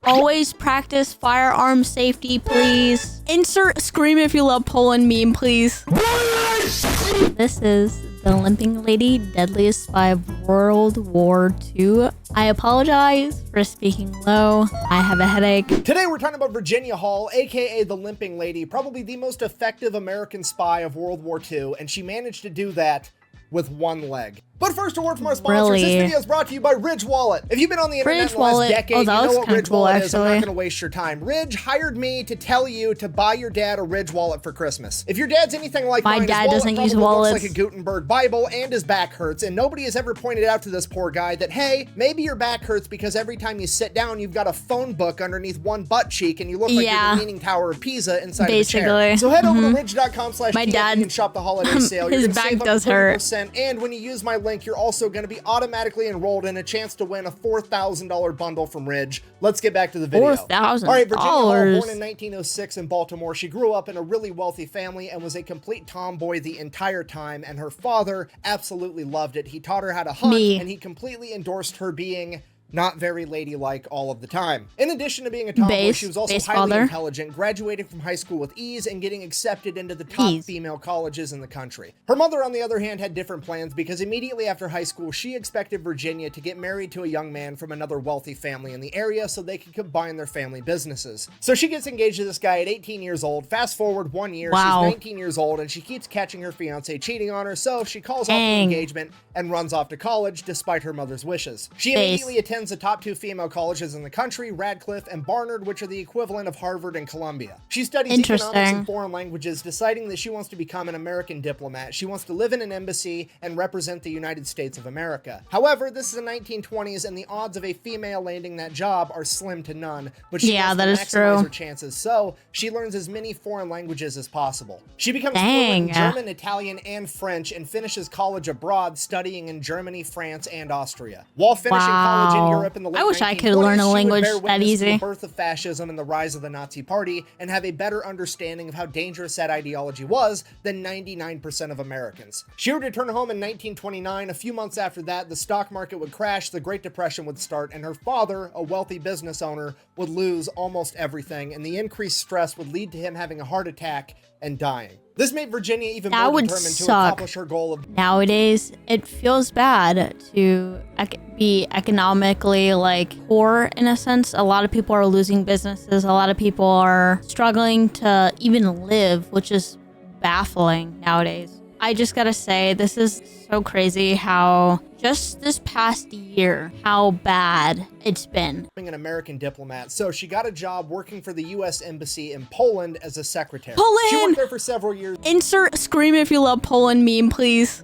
Always practice firearm safety, please. Insert scream if you love Poland meme, please. This is the Limping Lady Deadliest Spy of World War II. I apologize for speaking low. I have a headache. Today we're talking about Virginia Hall, aka the Limping Lady, probably the most effective American spy of World War II, and she managed to do that with one leg. But first, a word from our sponsors. Really? This video is brought to you by Ridge Wallet. If you've been on the internet Ridge in the last Wallet. decade, Oh, you that know was what kinda Ridge cool, Wallet is. I'm not actually. going to waste your time. Ridge hired me to tell you to buy your dad a Ridge Wallet for Christmas. If your dad's anything like My mine, dad his wallet doesn't use probably wallets. looks like a Gutenberg Bible and his back hurts, and nobody has ever pointed out to this poor guy that, hey, maybe your back hurts because every time you sit down, you've got a phone book underneath one butt cheek and you look like you're the Leaning Tower of Pisa inside of a chair. So head over to ridge.com/TFP My dad, and shop the holiday sale. his You're gonna back save up does to hurt. 30%, and when you use my link, you're also going to be automatically enrolled in a chance to win a $4,000 bundle from Ridge. Let's get back to the video. $4,000. All right, Virginia Hall, born in 1906 in Baltimore. She grew up in a really wealthy family and was a complete tomboy the entire time, and her father absolutely loved it. He taught her how to hunt, and he completely endorsed her being not very ladylike all of the time. In addition to being a tomboy, she was also highly intelligent, graduating from high school with ease and getting accepted into the top female colleges in the country. Her mother, on the other hand, had different plans because immediately after high school, she expected Virginia to get married to a young man from another wealthy family in the area so they could combine their family businesses. So she gets engaged to this guy at 18 years old. Fast forward 1 year, she's 19 years old, and she keeps catching her fiance cheating on her, so she calls off the engagement and runs off to college despite her mother's wishes. She immediately attends the top 2 female colleges in the country, Radcliffe and Barnard, which are the equivalent of Harvard and Columbia. She studies economics and foreign languages, deciding that she wants to become an American diplomat. She wants to live in an embassy and represent the United States of America. However, this is the 1920s, and the odds of a female landing that job are slim to none, but she wants to maximize her chances, so she learns as many foreign languages as possible. She becomes fluent in German, Italian, and French, and finishes college abroad, studying in Germany, France, and Austria. While finishing college in Europe in the late 1920s, I wish I could learn a language that easy. The birth of fascism and the rise of the Nazi Party, and have a better understanding of how dangerous that ideology was than 99% of Americans. She would return home in 1929. A few months after that, the stock market would crash, the Great Depression would start, and her father, a wealthy business owner, would lose almost everything, and the increased stress would lead to him having a heart attack and dying. This made Virginia even more determined to accomplish her goal of— Nowadays, it feels bad to be economically poor in a sense. A lot of people are losing businesses. A lot of people are struggling to even live, which is baffling nowadays. I just gotta say, this is so crazy how just this past year, how bad it's been. Being an American diplomat, so she got a job working for the U.S. Embassy in Poland as a secretary. Poland! She worked there for several years. Insert scream if you love Poland meme, please.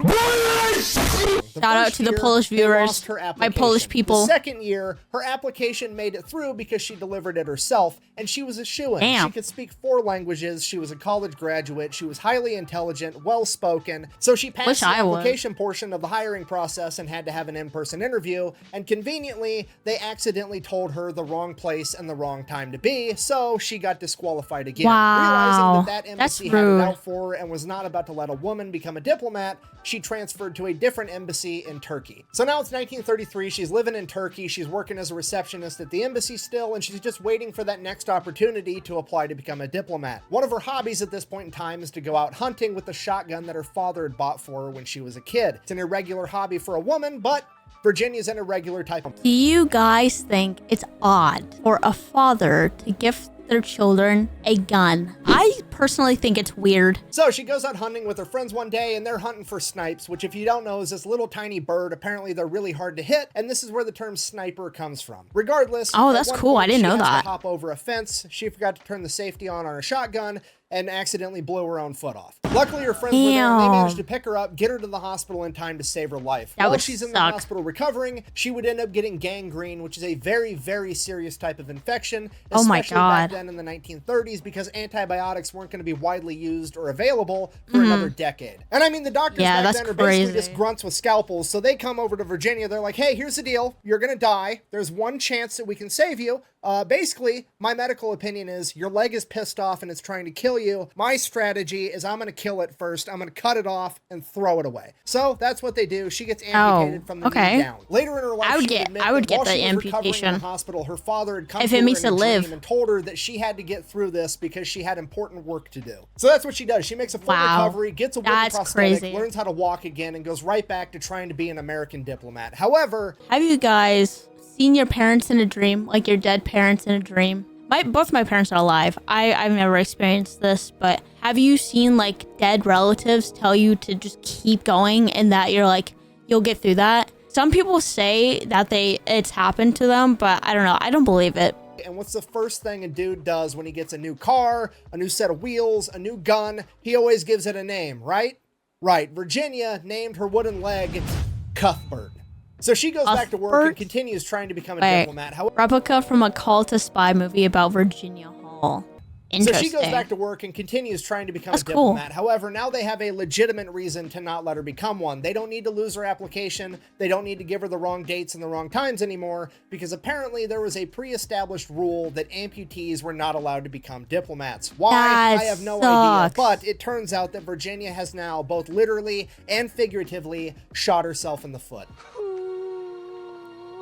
Shout out to the Polish viewers, my Polish people. The second year, her application made it through because she delivered it herself, and she was a shoo-in. She could speak 4 languages, she was a college graduate, she was highly intelligent, well-spoken, so she passed the application portion of the hiring process and had to have an in-person interview, and conveniently, they accidentally told her the wrong place and the wrong time to be, so she got disqualified again. Realizing that embassy had it out for her and was not about to let a woman become a diplomat, she transferred to a different embassy in Turkey. So now it's 1933, she's living in Turkey, she's working as a receptionist at the embassy still, and she's just waiting for that next opportunity to apply to become a diplomat. One of her hobbies at this point in time is to go out hunting with the shotgun that her father had bought for her when she was a kid. It's an irregular hobby for a woman, but Virginia's an irregular type of— Do you guys think it's odd for a father to gift their children a gun? I personally think it's weird. So she goes out hunting with her friends one day, and they're hunting for snipes, which if you don't know is this little tiny bird. Apparently they're really hard to hit, and this is where the term sniper comes from. Regardless, that's cool. I didn't know that. To hop over a fence. She forgot to turn the safety on her shotgun and accidentally blew her own foot off. Luckily, her friends were there and they managed to pick her up, get her to the hospital in time to save her life. While she's in the hospital recovering, she would end up getting gangrene, which is a very, very serious type of infection, especially back then in the 1930s, because antibiotics weren't going to be widely used or available for another decade. And I mean, the doctors back then are basically just grunts with scalpels, so they come over to Virginia, they're like, hey, here's the deal, you're going to die, there's one chance that we can save you, Basically, my medical opinion is your leg is pissed off and it's trying to kill you. My strategy is I'm going to kill it first. I'm going to cut it off and throw it away. So that's what they do. She gets amputated from the knee down. Later in her life, I would get the amputation. In the hospital, her father had come if to it her makes in it a live dream and told her that she had to get through this because she had important work to do. So that's what she does. She makes a full recovery, gets a wooden prosthetic, learns how to walk again, and goes right back to trying to be an American diplomat. However, have you guys seen your parents in a dream, like your dead parents in a dream? Both my parents are alive. I've never experienced this, but have you seen like dead relatives tell you to just keep going and that you're like, you'll get through that? Some people say that it's happened to them, but I don't know. I don't believe it. And what's the first thing a dude does when he gets a new car, a new set of wheels, a new gun? He always gives it a name, right? Right. Virginia named her wooden leg Cuthbert. So she goes back to work and continues trying to become a diplomat. Replica from a Call to Spy movie about Virginia Hall. So she goes back to work and continues trying to become a diplomat. However, now they have a legitimate reason to not let her become one. They don't need to lose her application. They don't need to give her the wrong dates and the wrong times anymore, because apparently there was a pre-established rule that amputees were not allowed to become diplomats. Why? I have no idea. But it turns out that Virginia has now both literally and figuratively shot herself in the foot.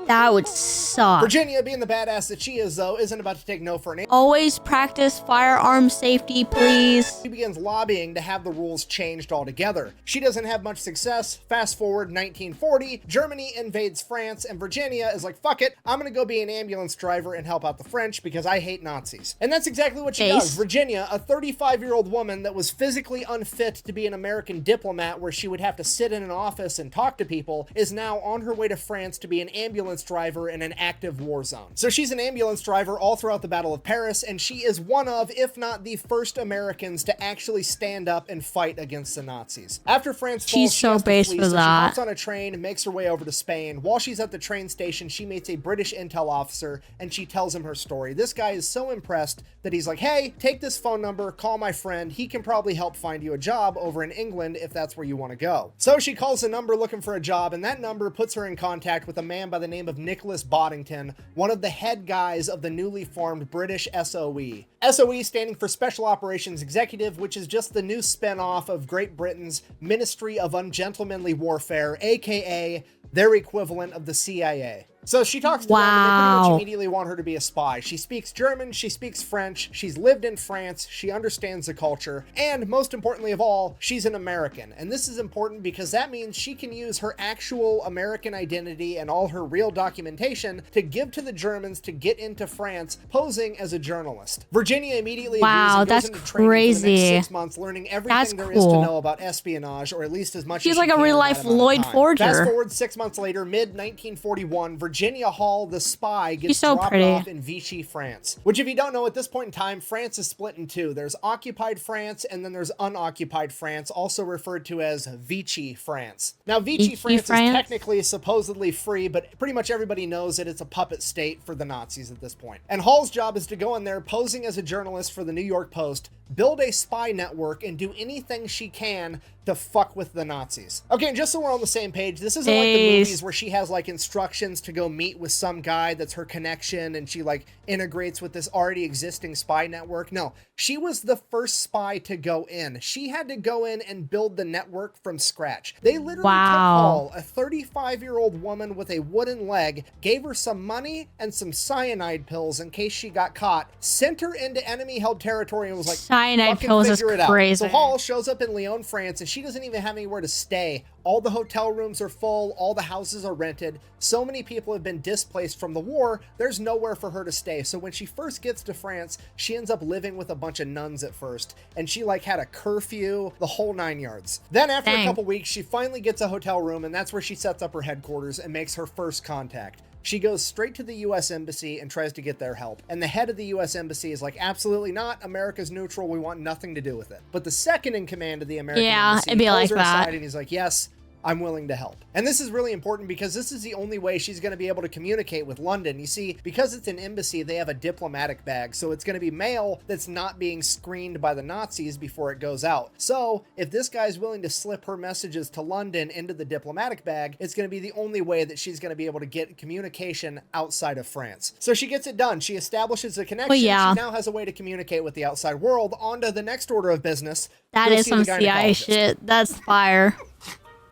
That would suck. Virginia, being the badass that she is, though, isn't about to take no for an answer. Always practice firearm safety, please. She begins lobbying to have the rules changed altogether. She doesn't have much success. Fast forward 1940, Germany invades France, and Virginia is like, fuck it, I'm gonna go be an ambulance driver and help out the French because I hate Nazis. And that's exactly what she does. Virginia, a 35-year-old woman that was physically unfit to be an American diplomat where she would have to sit in an office and talk to people, is now on her way to France to be an ambulance driver in an active war zone. So she's an ambulance driver all throughout the Battle of Paris, and she is one of, if not the first Americans to actually stand up and fight against the Nazis. After France falls, she has to flee, so she hops on a train and makes her way over to Spain. While she's at the train station, she meets a British intel officer, and she tells him her story. This guy is so impressed that he's like, hey, take this phone number, call my friend. He can probably help find you a job over in England if that's where you want to go. So she calls the number looking for a job, and that number puts her in contact with a man by the name of Nicholas Boddington, one of the head guys of the newly formed British SOE. SOE standing for Special Operations Executive, which is just the new spin-off of Great Britain's Ministry of Ungentlemanly Warfare, aka their equivalent of the CIA. So she talks to them, and they pretty much immediately want her to be a spy. She speaks German, she speaks French, she's lived in France, she understands the culture, and most importantly of all, she's an American. And this is important because that means she can use her actual American identity and all her real documentation to give to the Germans to get into France, posing as a journalist. Virginia immediately agrees and goes into training for the next 6 months, learning everything there is to know about espionage, or at least as much as she can. She's like a real-life Lloyd Forger. Fast forward 6 months later, mid-1941, Virginia Hall, the spy, gets dropped off in Vichy, France. Which, if you don't know, at this point in time, France is split in two. There's occupied France, and then there's unoccupied France, also referred to as Vichy, France. Now, Vichy, France is technically supposedly free, but pretty much everybody knows that it's a puppet state for the Nazis at this point. And Hall's job is to go in there, posing as a journalist for the New York Post, build a spy network, and do anything she can to fuck with the Nazis. Okay, and just so we're on the same page, this isn't like the movies where she has like instructions to go meet with some guy that's her connection and she like integrates with this already existing spy network. No, she was the first spy to go in. She had to go in and build the network from scratch. They literally took Hall, a 35-year-old woman with a wooden leg, gave her some money and some cyanide pills in case she got caught, sent her into enemy-held territory and was like, cyanide pills is crazy. So Hall shows up in Lyon, France, and she doesn't even have anywhere to stay. All the hotel rooms are full, all the houses are rented. So many people have been displaced from the war, there's nowhere for her to stay. So when she first gets to France, she ends up living with a bunch of nuns at first, and she like had a curfew, the whole 9 yards. Then after a couple weeks, she finally gets a hotel room, and that's where she sets up her headquarters and makes her first contact. She goes straight to the U.S. Embassy and tries to get their help. And the head of the U.S. Embassy is like, absolutely not. America's neutral. We want nothing to do with it. But the second in command of the American Embassy pulls her aside and he's like, yes, I'm willing to help. And this is really important because this is the only way she's going to be able to communicate with London. You see, because it's an embassy, they have a diplomatic bag. So it's going to be mail that's not being screened by the Nazis before it goes out. So if this guy's willing to slip her messages to London into the diplomatic bag, it's going to be the only way that she's going to be able to get communication outside of France. So she gets it done. She establishes a connection. Well, yeah. She now has a way to communicate with the outside world. On to the next order of business. That is some CIA shit. That's fire.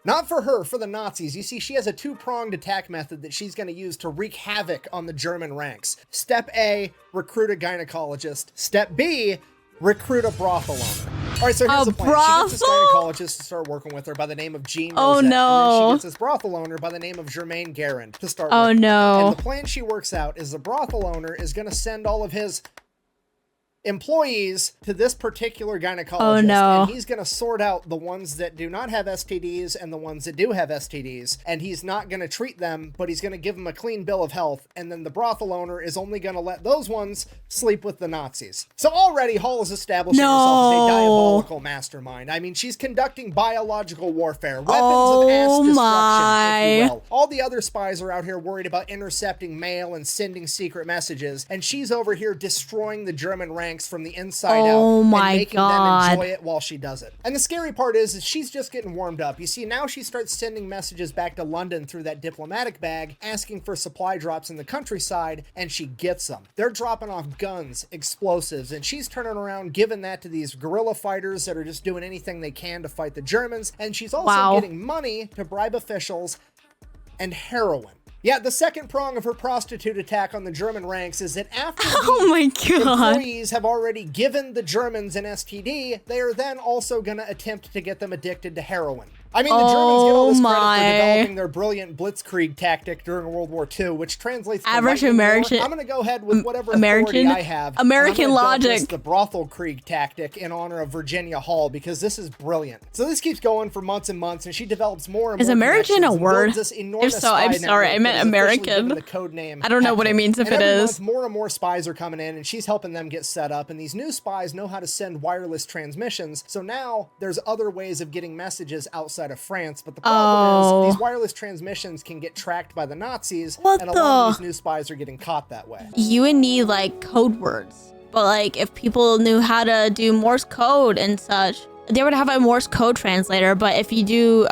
Not for her, for the Nazis. You see, she has a two-pronged attack method that she's going to use to wreak havoc on the German ranks. Step A, recruit a gynecologist. Step B, recruit a brothel owner. All right, so here's the plan. She gets this gynecologist to start working with her by the name of Jean Rosette. Oh, no. And then she gets this brothel owner by the name of Germaine Guerin to start working with her. And the plan she works out is the brothel owner is going to send all of his employees to this particular gynecologist, and he's going to sort out the ones that do not have STDs and the ones that do have STDs, and he's not going to treat them, but he's going to give them a clean bill of health, and then the brothel owner is only going to let those ones sleep with the Nazis. So already Hall is establishing herself as a diabolical mastermind. I mean, she's conducting biological warfare, weapons of mass destruction, if you will. All the other spies are out here worried about intercepting mail and sending secret messages, and she's over here destroying the German ranks from the inside out and making them enjoy it while she does it. And the scary part is she's just getting warmed up. You see, now she starts sending messages back to London through that diplomatic bag, asking for supply drops in the countryside, and she gets them. They're dropping off guns, explosives, and she's turning around giving that to these guerrilla fighters that are just doing anything they can to fight the Germans, and she's also getting money to bribe officials and heroin. Yeah, the second prong of her prostitute attack on the German ranks is that after employees have already given the Germans an STD, they are then also going to attempt to get them addicted to heroin. I mean, the Germans get all this credit for developing their brilliant blitzkrieg tactic during World War II, which translates to average American. I'm going to go ahead with whatever authority I have. American logic. The brothel krieg tactic in honor of Virginia Hall, because this is brilliant. So this keeps going for months and months, and she develops more and more. Is American a word? If so, I'm sorry, I meant American. The code name. I don't know what it means if it is. More and more spies are coming in, and she's helping them get set up. And these new spies know how to send wireless transmissions. So now there's other ways of getting messages outside of France. But the problem is these wireless transmissions can get tracked by the Nazis, and a lot of these new spies are getting caught that way. You would need like code words, but like if people knew how to do Morse code and such, they would have a Morse code translator. But if you do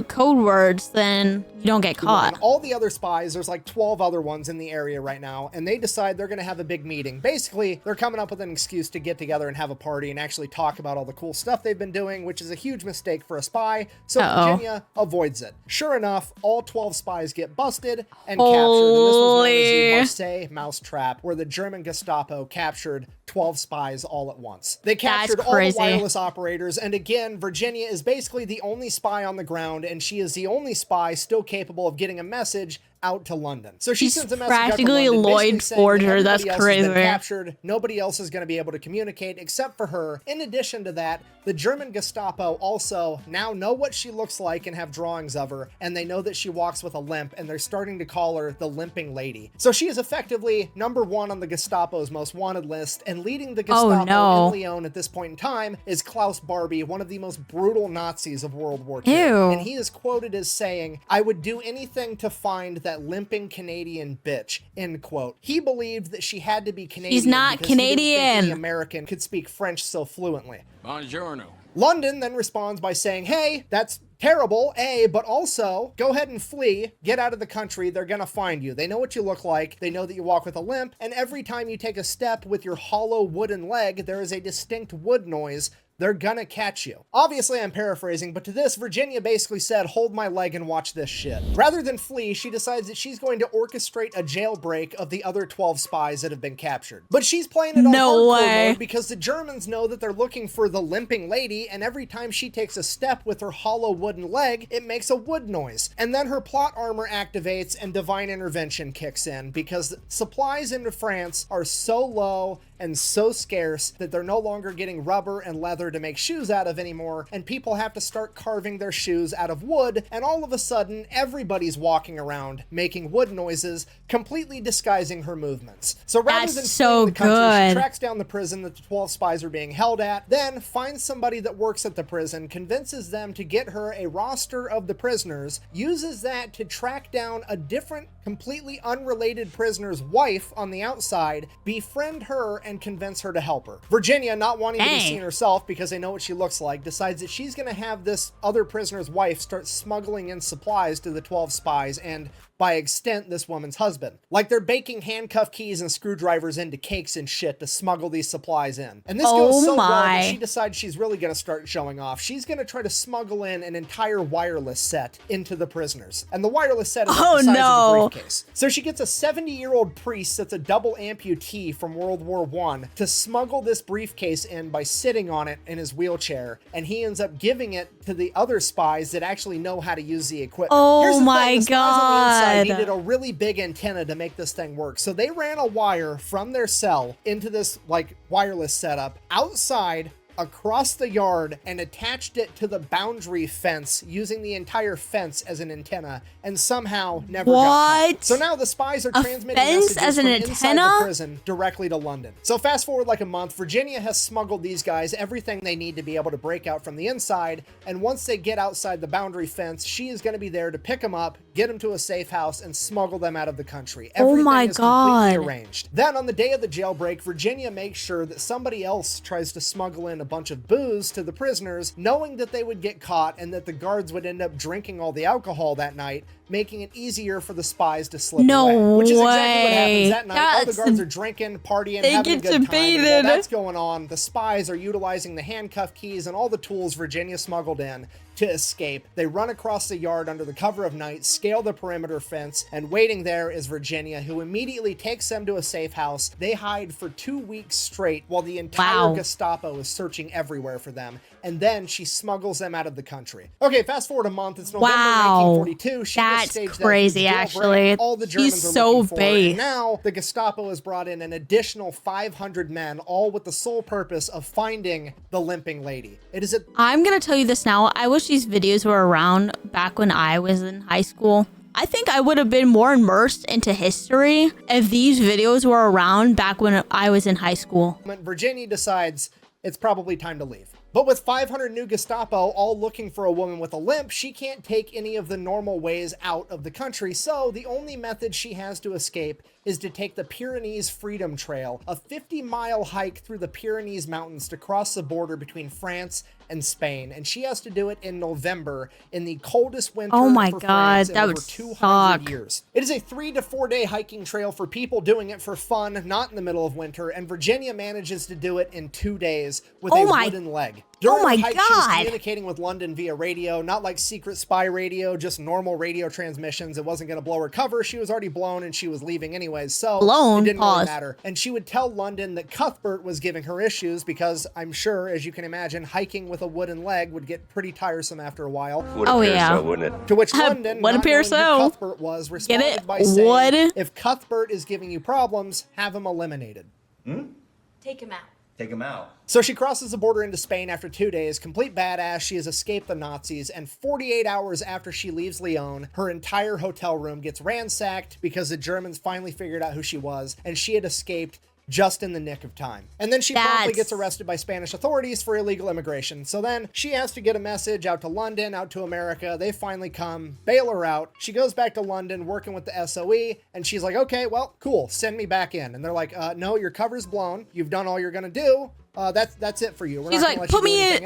code words, then you don't get caught. And all the other spies, there's like 12 other ones in the area right now, and they decide they're going to have a big meeting. Basically, they're coming up with an excuse to get together and have a party and actually talk about all the cool stuff they've been doing, which is a huge mistake for a spy. So Virginia avoids it. Sure enough, all 12 spies get busted and captured. And this was known as the Marseille Mousetrap, where the German Gestapo captured 12 spies all at once. They captured all the wireless operators, and again, Virginia is basically the only spy on the ground, and she is the only spy still capable of getting a message out to London. So she sends a message practically out to London, Lloyd Forger. That's crazy. Captured. Nobody else is going to be able to communicate except for her. In addition to that, the German Gestapo also now know what she looks like and have drawings of her, and they know that she walks with a limp, and they're starting to call her the Limping Lady. So she is effectively #1 on the Gestapo's most wanted list, and leading the Gestapo in Lyon at this point in time is Klaus Barbie, one of the most brutal Nazis of World War II. And he is quoted as saying, "I would do anything to find that limping Canadian bitch," end quote. He believed that she had to be Canadian. She's not Canadian. The American could speak French so fluently. Buongiorno. London then responds by saying, "Hey, that's terrible, A, but also go ahead and flee, get out of the country. They're gonna find you. They know what you look like. They know that you walk with a limp, and every time you take a step with your hollow wooden leg, there is a distinct wood noise. They're gonna catch you." Obviously, I'm paraphrasing, but to this, Virginia basically said, "Hold my leg and watch this shit." Rather than flee, she decides that she's going to orchestrate a jailbreak of the other 12 spies that have been captured. But she's playing it on hardcore mode because the Germans know that they're looking for the Limping Lady, and every time she takes a step with her hollow wooden leg, it makes a wood noise. And then her plot armor activates and divine intervention kicks in, because supplies into France are so low and so scarce that they're no longer getting rubber and leather leather to make shoes out of anymore, and people have to start carving their shoes out of wood, and all of a sudden, everybody's walking around making wood noises, completely disguising her movements. So rather than fleeing the country, she tracks down the prison that the 12 spies are being held at, then finds somebody that works at the prison, convinces them to get her a roster of the prisoners, uses that to track down a different, completely unrelated prisoner's wife on the outside, befriend her, and convince her to help her. Virginia, not wanting to be seen herself because they know what she looks like, decides that she's going to have this other prisoner's wife start smuggling in supplies to the 12 spies and, by extent, this woman's husband. Like they're baking handcuff keys and screwdrivers into cakes and shit to smuggle these supplies in. And this goes so well that she decides she's really going to start showing off. She's going to try to smuggle in an entire wireless set into the prisoners. And the wireless set is the size of a briefcase. So she gets a 70-year-old priest that's a double amputee from World War I to smuggle this briefcase in by sitting on it in his wheelchair. And he ends up giving it to the other spies that actually know how to use the equipment. Oh my God. Needed a really big antenna to make this thing work. So they ran a wire from their cell into this like wireless setup outside across the yard and attached it to the boundary fence using the entire fence as an antenna and somehow never got caught. So now the spies are transmitting messages from inside the prison directly to London. So fast forward like a month, Virginia has smuggled these guys everything they need to be able to break out from the inside, and once they get outside the boundary fence, she is going to be there to pick them up, get them to a safe house, and smuggle them out of the country. Everything is completely arranged. Then on the day of the jailbreak, Virginia makes sure that somebody else tries to smuggle in a bunch of booze to the prisoners, knowing that they would get caught and that the guards would end up drinking all the alcohol that night, making it easier for the spies to slip away. Which is exactly what happens that night. All the guards are drinking, partying, having a good time. And while that's going on, the spies are utilizing the handcuff keys and all the tools Virginia smuggled in to escape. They run across the yard under the cover of night, scale the perimeter fence, and waiting there is Virginia, who immediately takes them to a safe house. They hide for 2 weeks straight while the entire Gestapo is searching everywhere for them. And then she smuggles them out of the country. Okay, fast forward a month. It's November 1942. She That's crazy, actually. All the Germans are looking for her. And now the Gestapo has brought in an additional 500 men, all with the sole purpose of finding the Limping lady. It is I'm gonna tell you this now. I wish these videos were around back when I was in high school. I think I would have been more immersed into history if these videos were around back when I was in high school. Virginia decides it's probably time to leave. But with 500 new Gestapo all looking for a woman with a limp, she can't take any of the normal ways out of the country, so the only method she has to escape is to take the Pyrenees Freedom Trail, a 50-mile hike through the Pyrenees Mountains to cross the border between France and Spain. And she has to do it in November, in the coldest winter for France in over 200 years. It is a 3 to 4 day hiking trail for people doing it for fun, not in the middle of winter, and Virginia manages to do it in 2 days with a wooden leg. During the hike, she was communicating with London via radio, not like secret spy radio, just normal radio transmissions. It wasn't going to blow her cover. She was already blown and she was leaving anyways, so it didn't really matter. And she would tell London that Cuthbert was giving her issues because I'm sure, as you can imagine, hiking with a wooden leg would get pretty tiresome after a while. Would appear so, wouldn't it? To which London, not knowing who Cuthbert was, responded by saying, if Cuthbert is giving you problems, have him eliminated. Take him out. Take him out. So she crosses the border into Spain after 2 days, complete badass. She has escaped the Nazis, and 48 hours after she leaves Lyon, her entire hotel room gets ransacked because the Germans finally figured out who she was, and she had escaped just in the nick of time. And then she promptly gets arrested by Spanish authorities for illegal immigration. So then she has to get a message out to London, out to America. They finally come, bail her out. She goes back to London working with the SOE, and she's like, okay, well, cool, send me back in. And they're like, no, your cover's blown. You've done all you're gonna do. That's it for you. We're He's not like, put me in,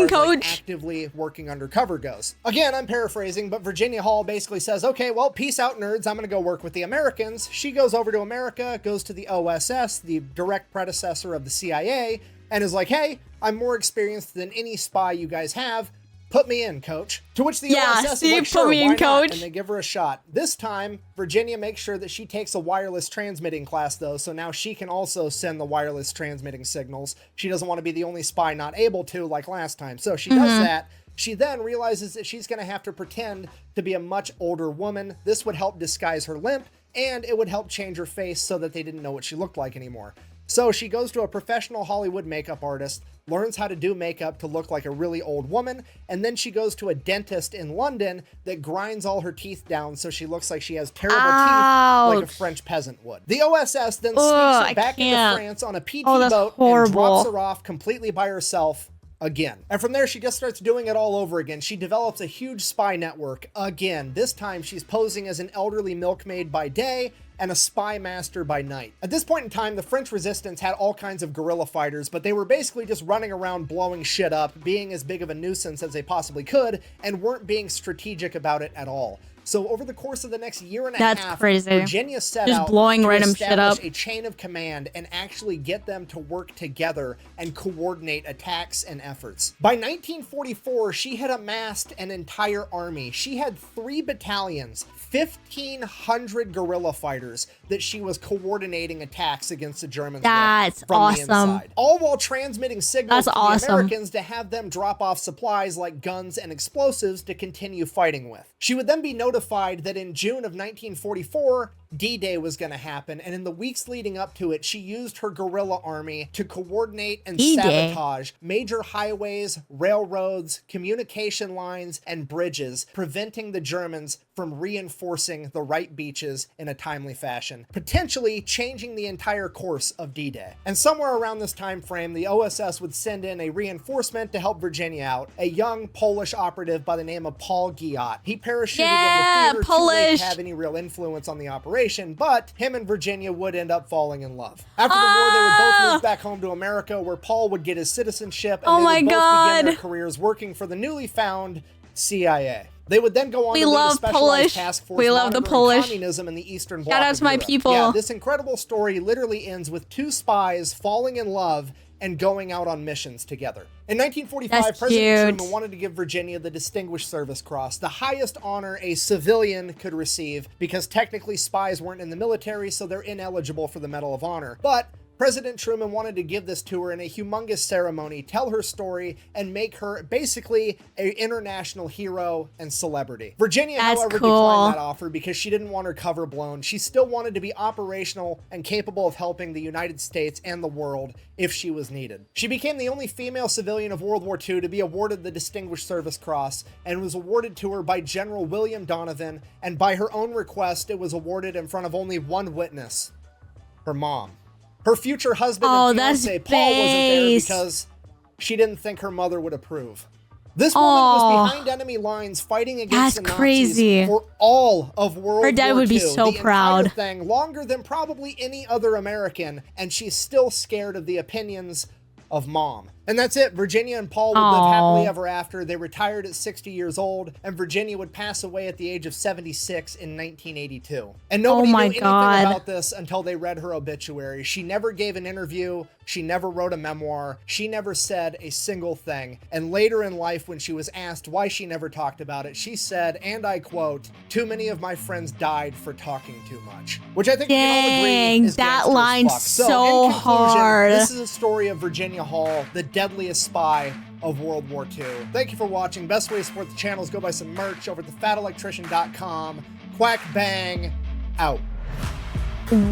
coach. Like actively working undercover goes. Again, I'm paraphrasing, but Virginia Hall basically says, okay, well, peace out, nerds. I'm going to go work with the Americans. She goes over to America, goes to the OSS, the direct predecessor of the CIA, and is like, hey, I'm more experienced than any spy you guys have. Put me in, coach. To which the OSS is like, sure, why not? And they give her a shot. This time, Virginia makes sure that she takes a wireless transmitting class, though, so now she can also send the wireless transmitting signals. She doesn't want to be the only spy not able to, like last time. So she does that. She then realizes that she's going to have to pretend to be a much older woman. This would help disguise her limp, and it would help change her face so that they didn't know what she looked like anymore. So she goes to a professional Hollywood makeup artist, learns how to do makeup to look like a really old woman, and then she goes to a dentist in London that grinds all her teeth down so she looks like she has terrible teeth like a French peasant would. The OSS then sneaks her back into France on a PT boat and drops her off completely by herself again. And from there, she just starts doing it all over again. She develops a huge spy network again. This time, she's posing as an elderly milkmaid by day and a spy master by night. At this point in time, the French resistance had all kinds of guerrilla fighters, but they were basically just running around blowing shit up, being as big of a nuisance as they possibly could, and weren't being strategic about it at all. So over the course of the next year and a half, Virginia set out to establish a chain of command and actually get them to work together and coordinate attacks and efforts. By 1944, she had amassed an entire army. She had 3 battalions, 1,500 guerrilla fighters that she was coordinating attacks against the Germans from the inside. All while transmitting signals to the Americans to have them drop off supplies like guns and explosives to continue fighting with. She would then be notified that in June of 1944, D-Day was going to happen, and in the weeks leading up to it, she used her guerrilla army to coordinate and sabotage major highways, railroads, communication lines, and bridges, preventing the Germans from reinforcing the right beaches in a timely fashion, potentially changing the entire course of D-Day. And somewhere around this time frame, the OSS would send in a reinforcement to help Virginia out, a young Polish operative by the name of Paul Giat. He parachuted in the theater too late to have any real influence on the operation, but him and Virginia would end up falling in love. After the war, they would both move back home to America, where Paul would get his citizenship, and they would both begin their careers working for the newly found CIA. They would then go on to lead a specialized task force monitoring communism in the Eastern Bloc. Shout out to my people. Yeah, this incredible story literally ends with 2 spies falling in love and going out on missions together. In 1945, President Truman wanted to give Virginia the Distinguished Service Cross, the highest honor a civilian could receive, because technically spies weren't in the military, so they're ineligible for the Medal of Honor. But President Truman wanted to give this to her in a humongous ceremony, tell her story, and make her basically an international hero and celebrity. Virginia, however, declined that offer because she didn't want her cover blown. She still wanted to be operational and capable of helping the United States and the world if she was needed. She became the only female civilian of World War II to be awarded the Distinguished Service Cross, and was awarded to her by General William Donovan, and by her own request, it was awarded in front of only one witness, her mom. Her future husband and fiance, Paul, wasn't there because she didn't think her mother would approve. This woman was behind enemy lines fighting against the Nazis for all of World War II. Her dad would be so proud. The entire thing, longer than probably any other American, and she's still scared of the opinions of Mom. And that's it. Virginia and Paul would live happily ever after. They retired at 60 years old, and Virginia would pass away at the age of 76 in 1982. And nobody knew anything about this until they read her obituary. She never gave an interview. She never wrote a memoir. She never said a single thing. And later in life, when she was asked why she never talked about it, she said, and I quote, "Too many of my friends died for talking too much." Which I think we can all agree is that line's so hard. This is a story of Virginia Hall, the deadliest spy of World War II. Thank you for watching. Best way to support the channel is go buy some merch over at thefatelectrician.com. Quack bang, out.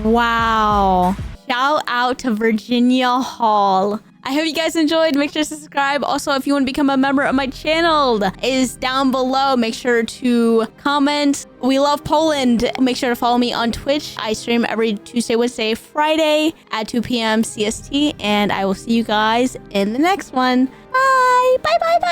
Wow. Shout out to Virginia Hall. I hope you guys enjoyed. Make sure to subscribe. Also, if you want to become a member of my channel, it is down below. Make sure to comment. We love Poland. Make sure to follow me on Twitch. I stream every Tuesday, Wednesday, Friday at 2 p.m. CST. And I will see you guys in the next one. Bye. Bye, bye, bye.